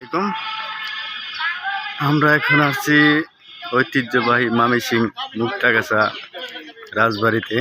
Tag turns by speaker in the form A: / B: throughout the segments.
A: আসসালামাইকুম। আমরা এখন আছি ঐতিহ্যবাহী ময়মনসিংহ মুক্তাগাছা রাজবাড়িতে।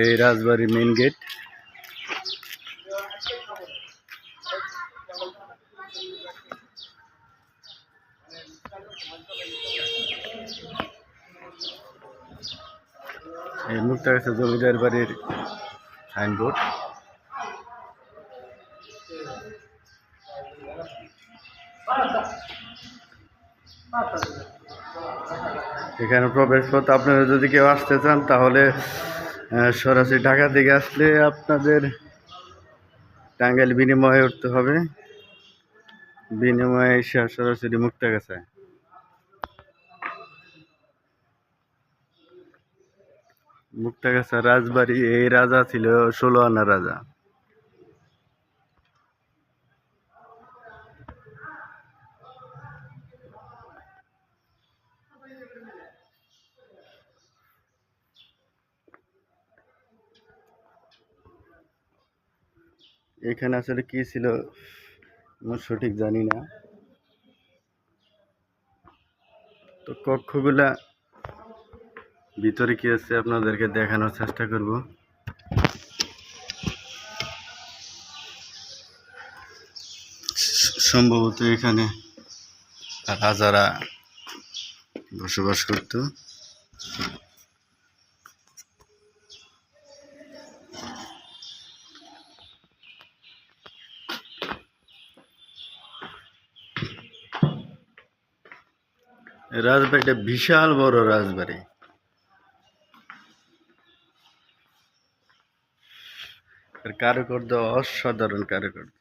A: এই রাজবাড়ি মেইন গেট। এই মুক্তাগাছা জমিদার বাড়ির সাইনবোর্ড। এখানে প্রবেশ পথ। আপনারা যদি কেউ আসতে চান তাহলে সরাসরি ঢাকা থেকে আসলে আপনাদের টাঙ্গাইল বিনিময়ে উঠতে হবে, বিনিময়ে এসে সরাসরি মুক্তাগাছায়। মুক্তাগাছা রাজবাড়ি, এই রাজা ছিল 16 আনা রাজা। এখানে আসলে কি ছিল আমি সঠিক জানি না, তো কক্ষগুলা ভিতরে কি আছে আপনাদেরকে দেখানোর চেষ্টা করব। সম্ভবত এখানে রাজারা বসবাস করত। রাজবাড়িটা বিশাল বড় রাজবাড়ি। কারুকার্য অসাধারণ কারুকার্য।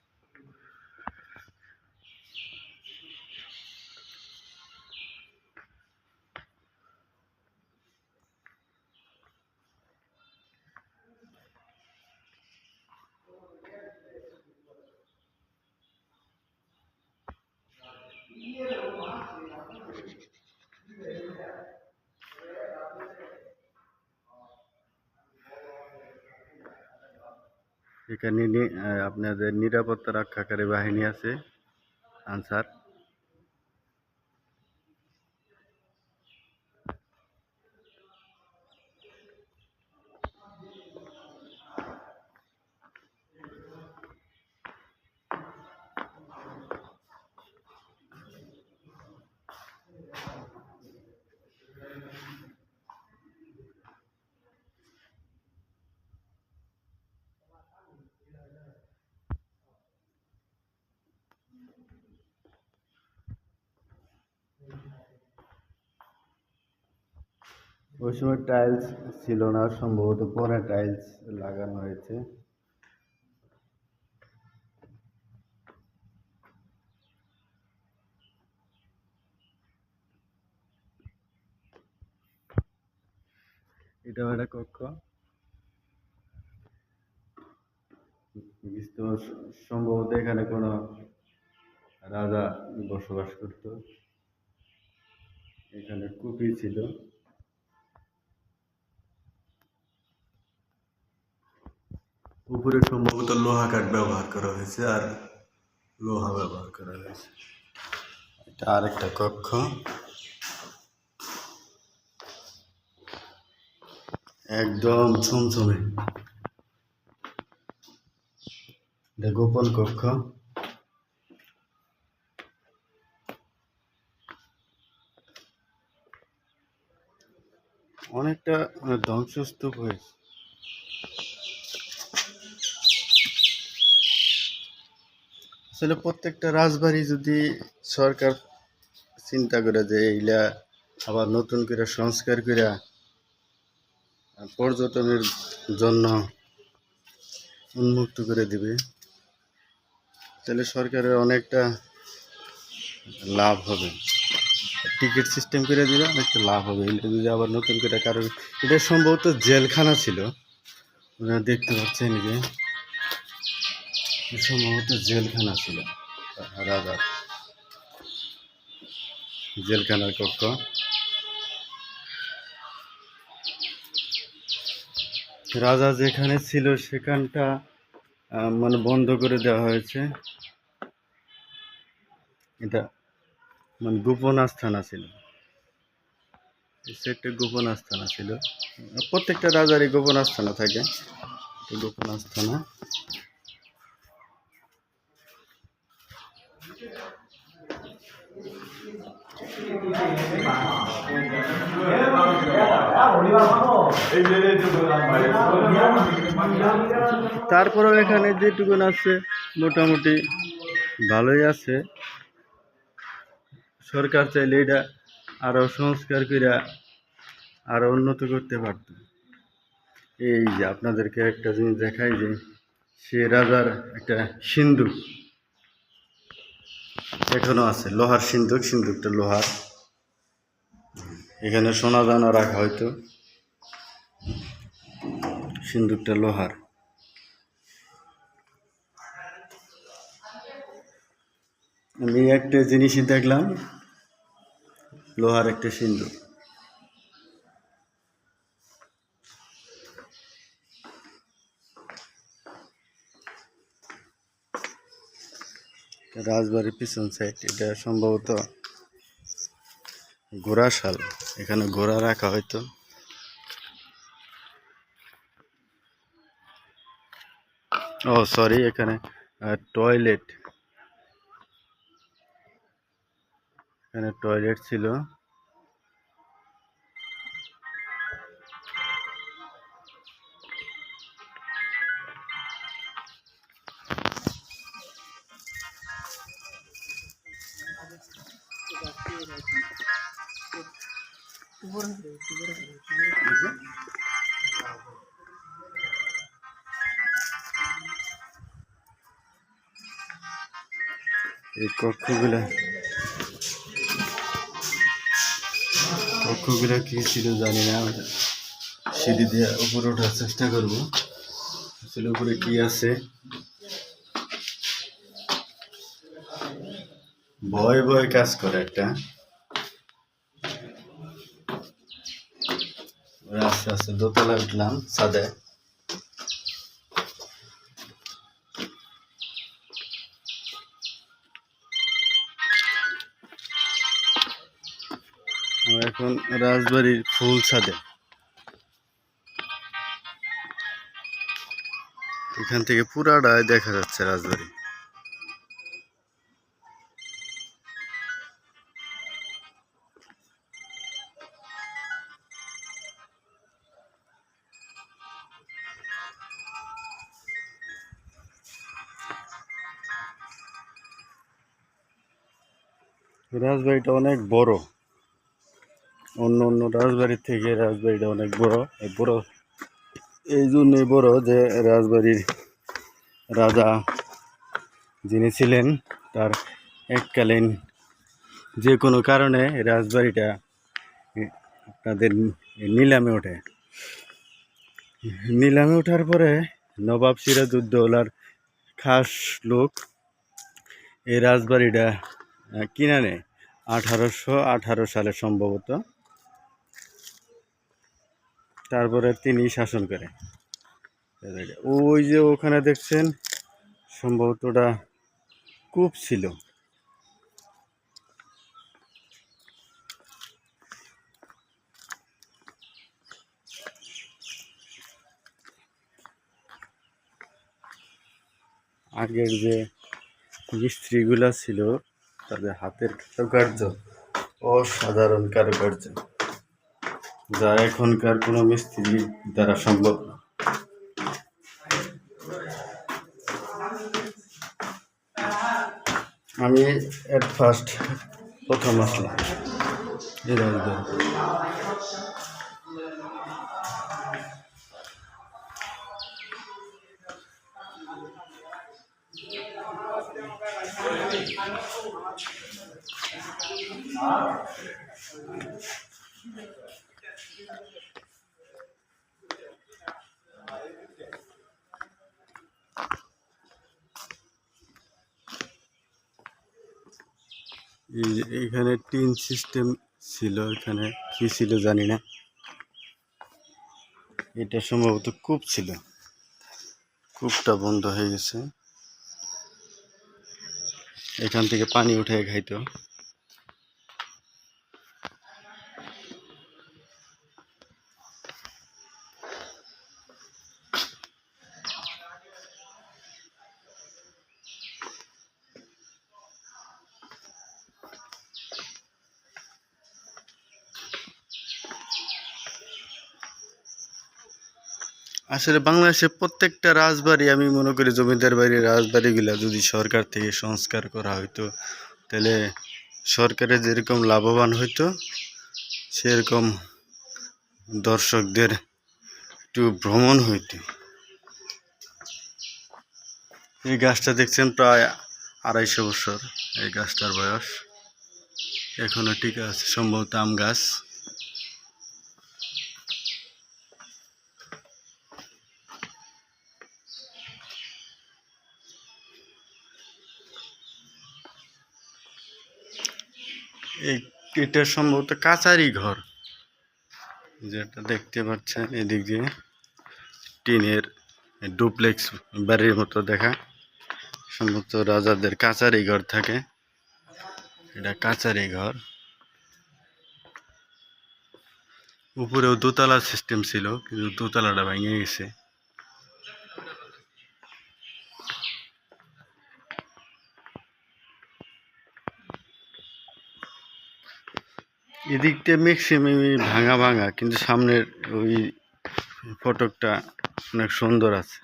A: এখানে আপনাদের নিরাপত্তা রক্ষাকারী বাহিনী আছে, আনসার। ওই সময় টাইলস ছিল না, সম্ভবত পরে টাইলস লাগানো হয়েছে। এটাও একটা কক্ষ। সম্ভবত এখানে কোনো রাজা বসবাস করত। এখানে কুপি ছিল। উপরে সম্ভবত লোহা কাঠ ব্যবহার করা হয়েছে, আর লোহা ব্যবহার করা হয়েছে। এটা আরেকটা কক্ষ। একদম ছমছমে। এটা গোপন কক্ষ। অনেকটা ধ্বংসস্তূপ হয়েছে। আসলে প্রত্যেকটা রাজবাড়ি যদি সরকার চিন্তা করে যে এইটা আবার নতুন করে সংস্কার করে পর্যটনের জন্য উন্মুক্ত করে দিবে, তাহলে সরকারের অনেকটা লাভ হবে। টিকিট সিস্টেম করে দিলে অনেকটা লাভ হবে। এটা যদি আবার নতুন করে কারণ, এটা সম্ভবত জেলখানা ছিল, আপনারা দেখতে পাচ্ছেন যে সম্ভবত জেলখানা ছিল, রাজার জেলখানার কক্ষ। রাজা যেখানে ছিল সেখানটা মানে বন্ধ করে দেওয়া হয়েছে। এটা মানে গোপন আস্থানা ছিল, একটা গোপন আস্থানা ছিল। প্রত্যেকটা রাজারই গোপন আস্থানা থাকে, গোপন আস্থানা। তারপরেও এখানে যেটুকুন আছে মোটামুটি ভালোই আছে। সরকার চাইলে এটা আরো সংস্কার করে আরো উন্নত করতে পারত। এই যে আপনাদেরকে একটা জিনিস দেখাই, যে সে রাজার একটা সিন্দুক এখনো আছে, লোহার সিন্দুক, সিন্দুকটা লোহার। এখানে সোনা দানা রাখা হয়তো, সিন্দুকটা লোহার। আমি একটা জিনিসই দেখলাম, লোহার একটা সিন্দুক। রাজবাড়ির পিছন সাইড, এটা সম্ভবত ঘোড়াশাল, এখানে ঘোড়া রাখা হয়তো। ও সরি, এখানে টয়লেট, এখানে টয়লেট ছিল। এই কক্ষগুলা কি ছিল জানি না, সিঁড়ি দিয়ে উপরে ওঠার চেষ্টা করবো, আসলে উপরে কি আছে। ভয় ভয় কাজ করে একটা। আস্তে আস্তে দোতলা উঠলাম ছাদে। এখন রাজবাড়ির ফুল ছাদে, এখান থেকে পুরাটাই দেখা যাচ্ছে রাজবাড়ি। রাজবাড়িটা অনেক বড়, অন্য অন্য রাজবাড়ির থেকে রাজবাড়িটা অনেক বড়। এই জন্যই বড় যে রাজবাড়ির রাজা যিনি ছিলেন, তার এককালীন যে কোনো কারণে রাজবাড়িটা আপনাদের নিলামে ওঠে। নিলামে ওঠার পরে নবাব সিরাজউদ্দৌলার খাস লোক এই রাজবাড়িটা কিনে নেয় 1818 সালে সম্ভবত। তারপরে তিনি শাসন করে। ওই যে ওখানে দেখছেন সম্ভবত ওটা কূপ ছিল। আগের যে মিস্ত্রিগুলা ছিল তাদের হাতের কারুকার্য অসাধারণ কারুকার্য, যা এখনকার কোনো মিস্ত্রি দ্বারা সম্ভব না। আমি এট ফার্স্ট প্রথম আসলাম এই রাজবাড়ি। এখানে টিন সিস্টেম ছিল, এখানে কি ছিল জানি না, এটা সম্ভবত কূপ ছিল, কূপটা বন্ধ হয়ে গেছে। এখান থেকে পানি উঠে খাইতো। আসলে বাংলাদেশের প্রত্যেকটা রাজবাড়ি, আমি মনে করি জমিদার বাড়ির রাজবাড়িগুলা যদি সরকার থেকে সংস্কার করা হইতো, তাহলে সরকারের যেরকম লাভবান হইতো, সেরকম দর্শকদের একটু ভ্রমণ হইতো। এই গাছটা দেখছেন প্রায় 250 বছর, এই গাছটার বয়স এখনো ঠিক আছে, সম্ভবত আম গাছ। এটা সম্ভবত কাচারি ঘর, যেটা দেখতে পাচ্ছেন এদিক দিয়ে টিনের ডুপ্লেক্স বাড়ির মতো দেখা, সম্ভবত রাজাদের কাচারি ঘর থাকে, এটা কাচারি ঘর। উপরেও দোতলা সিস্টেম ছিল, কিন্তু দোতলাটা ভেঙে গেছে। এদিকটা ম্যাক্সিমামই ভাঙা ভাঙা, কিন্তু সামনের ওই ফটকটা অনেক সুন্দর আছে।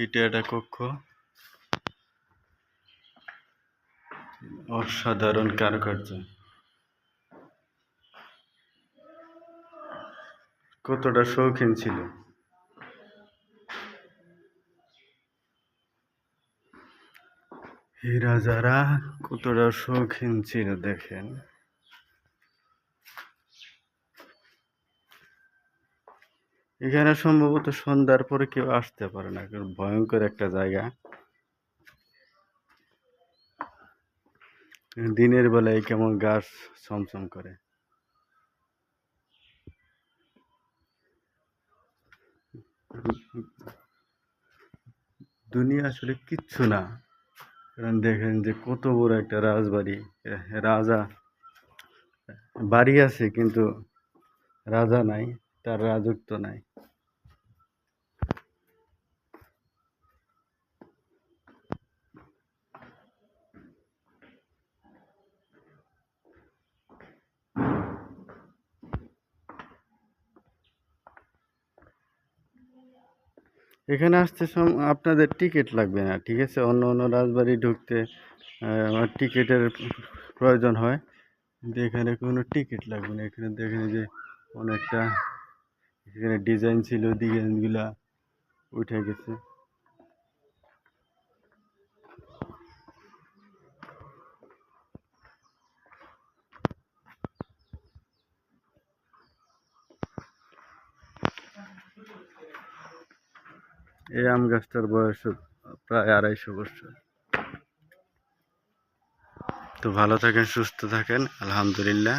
A: এটা একটা কক্ষ, অসাধারণ কারুকার্য। কতটা শৌখিন ছিল। এই রাজারা কতটা শৌখিন ছিল দেখেন। এখানে সম্ভবত সন্ধ্যার পরে কেউ আসতে পারে না, কারণ ভয়ঙ্কর একটা জায়গা। দিনের বেলায় কেমন গাছ ছমছম করে। দুনিয়া আসলে কিচ্ছু না, কারণ দেখেন যে কত বড় একটা রাজবাড়ি। রাজা বাড়ি আছে কিন্তু রাজা নাই, তার রাজত্ব নাই। এখানে আসতে আপনাদের টিকিট লাগবে না, ঠিক আছে? অন্য অন্য রাজবাড়ি ঢুকতে আমার টিকিটের প্রয়োজন হয়, কিন্তু এখানে কোনো টিকিট লাগবে না। এখানে দেখেন যে অনেকটা এখানে ডিজাইন ছিল, ডিজাইনগুলা উঠে গেছে। এই আম গাছটার বয়স প্রায় 250 বছর। তো ভালো থাকেন, সুস্থ থাকেন, আলহামদুলিল্লাহ।